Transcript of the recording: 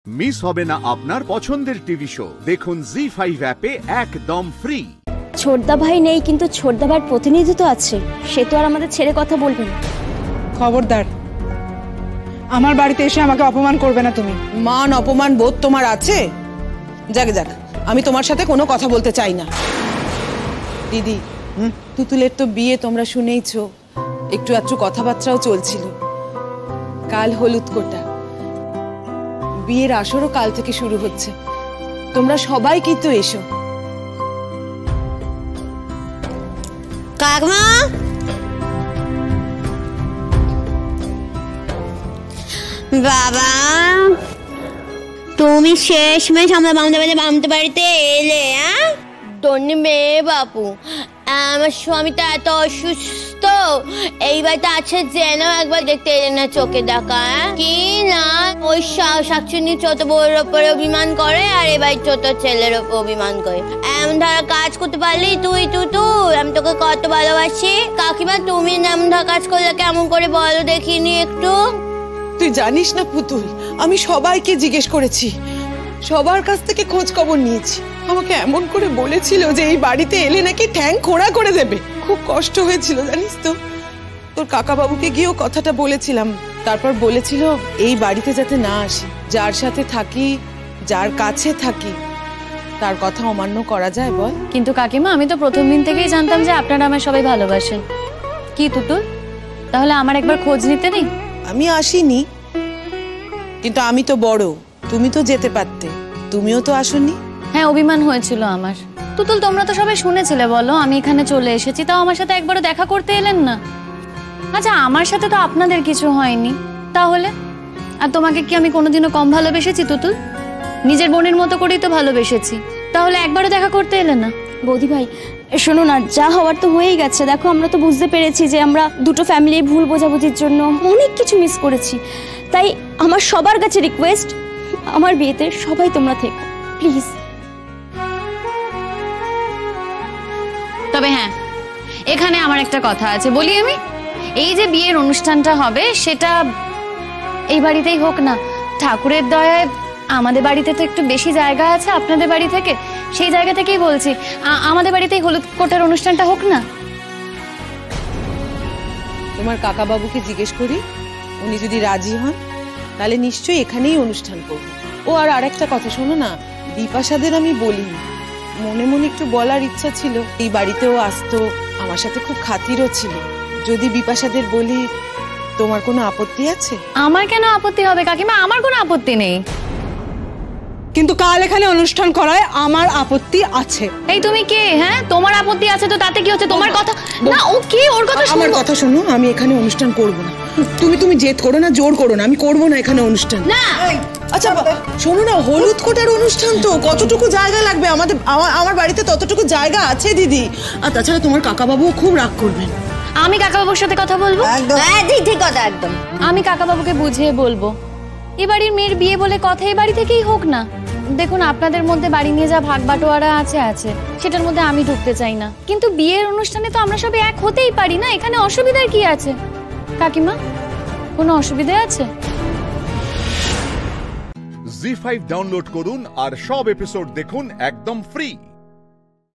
Miss হবে না আপনার পছন্দের টিভি শো। দেখুন জি5 অ্যাপে একদম ফ্রি। ছোটদা ভাই নেই, কিন্তু ছোটদা ভাইয়ের প্রতিনিধি তো আছে, সে তো আর আমাদের ছেড়ে কথা বলবে না। খবরদার, আমার বাড়িতে এসে আমাকে অপমান করবে না তুমি। মান অপমান বোধ তোমার আছে? যাক যাক, আমি তোমার সাথে কোনো কথা বলতে চাই না। দিদি, তুতুলের তো বিয়ে তোমরা শুনেইছো, একটু আধটু কথাবার্তাও চলছিল। কাল হলুদ কোটা, বিয়ের আসরও কাল থেকে শুরু হচ্ছে। তোমরা সবাই কিন্তু এসো। কাকমা, বাবা তুমি শেষমেশ আমরা বামতে বাড়িতে এলে। ধন্য মেয়ে বাপু, আমার স্বামীটা এত অসুস্থ, এই বাড়িতে আছে যেন একবার দেখতে এলেন না চোখে দেখা। কি না ওই শাকচুনি ছোট বউর ওপরে অভিমান করে, আর এই বাড়ির ছোট ছেলের ওপর অভিমান করে। এমন ধরা কাজ করতে পারলি তুই আমি তোকে কত ভালোবাসি। কাকিমা, তুমি এমন ধরা কাজ করলে কেমন করে বলো দেখিনি একটু। তুই জানিস না পুতুল, আমি সবাইকে জিজ্ঞেস করেছি, সবার কাছ থেকে খোঁজ খবর নিয়েছি। আমাকে এমন করে বলেছিল যে এই বাড়িতে এলে নাকি ঠ্যাং খোঁড়া করে দেবে। খুব কষ্ট হয়েছিল জানিস তো। তোর কাকা বাবুকে গিয়েও কথাটা বলেছিলাম, তারপর বলেছিল এই বাড়িতে যাতে না আসি। যার সাথে থাকি, যার কাছে থাকি, তার কথা অমান্য করা যায় বল? কিন্তু কাকিমা, আমি তো প্রথম দিন থেকেই জানতাম যে আপনারা আমায় সবাই ভালোবাসেন। কি তুতুল, তাহলে আমার একবার খোঁজ নিতে নেই? আমি আসিনি, কিন্তু আমি তো বড়, তুমি তো যেতে পারতে, তুমিও তো আসোনি। হ্যাঁ, অভিমান হয়েছিল আমার। তুতুল, তোমরা তো সবাই শুনেছিলে বলো আমি এখানে চলে এসেছি, তাও আমার সাথে একবারও দেখা করতে এলেন না। আচ্ছা, আমার সাথে তো আপনাদের কিছু হয়নি, তাহলে আর তোমাকে কি আমি কোনোদিনও কম ভালোবেসেছি তুতুল? নিজের বোনের মতো করেই তো ভালোবেসেছি, তাহলে একবারও দেখা করতে এলেন না? বৌদি ভাই শোনো না, যা হওয়ার তো হয়েই গেছে। দেখো, আমরা তো বুঝতে পেরেছি যে আমরা দুটো ফ্যামিলির ভুল বোঝাবুঝির জন্য অনেক কিছু মিস করেছি। তাই আমার সবার কাছে রিকোয়েস্ট, আমার বিয়েতে সবাই তোমরা থেকো প্লিজ। তবে হ্যাঁ, এখানে আমার একটা কথা আছে, বলি আমি। এই যে বিয়ের অনুষ্ঠানটা হবে, সেটা এই বাড়িতেই হোক না। ঠাকুরের দয়ায় আমাদের বাড়িতে তো একটু বেশি জায়গা আছে আপনাদের বাড়ি থেকে, সেই জায়গা থেকেই বলছি আমাদের বাড়িতেই হলুদ কোটার অনুষ্ঠানটা হোক না। তোমার কাকা বাবুকে জিজ্ঞেস করি, উনি যদি রাজি হন তাহলে নিশ্চয়ই এখানেই অনুষ্ঠান করব। ও আর আরেকটা কথা শোনো না, বিপাশাদের আমি বলিনি, মনে মনে একটু বলার ইচ্ছা ছিল। এই বাড়িতেও আসতো, আমার সাথে খুব খাতিরও ছিল। যদি বিপাশাদের বলি, তোমার কোনো আপত্তি আছে? আমার কেন আপত্তি হবে কাকিমা? আমার কোনো আপত্তি নেই, কিন্তু কাল এখানে অনুষ্ঠান করায় আমার আপত্তি আছে। এই তুমি কে? হ্যাঁ, তোমার আপত্তি আছে তো তাতে কি হচ্ছে? তোমার কথা না, ও কি, ওর কথা শোনো। আমার কথা শোনো, আমি এখানে অনুষ্ঠান করব না। তুমি জেদ করো না, জোর করো না, আমি করব না এখানে অনুষ্ঠান। না আচ্ছা শোনো না, হলুদ কোটার অনুষ্ঠান তো কতটুকু জায়গা লাগবে? আমার বাড়িতে ততটুকু জায়গা আছে দিদি। আর তাছাড়া তোমার কাকাবাবুও খুব রাগ করবেন। আমি কাকাবাবুর সাথে কথা বলবো। ঠিক কথা, একদম আমি কাকাবাবুকে বুঝিয়ে বলবো, এ বাড়ির মেয়ের বিয়ে বলে কথা এই বাড়ি থেকেই হোক না। দেখুন, আপনাদের মধ্যে বাড়ি নিয়ে যা ভাগ বাটোয়ারা আছে, সেটার মধ্যে আমি ঢুকতে চাই না, কিন্তু বিয়ের অনুষ্ঠানে তো আমরা সবাই এক হতেই পারি না। এখানে অসুবিধার কি আছে কাকিমা? কোনো অসুবিধা আছে? জি5 ডাউনলোড করুন আর সব এপিসোড দেখুন একদম ফ্রি।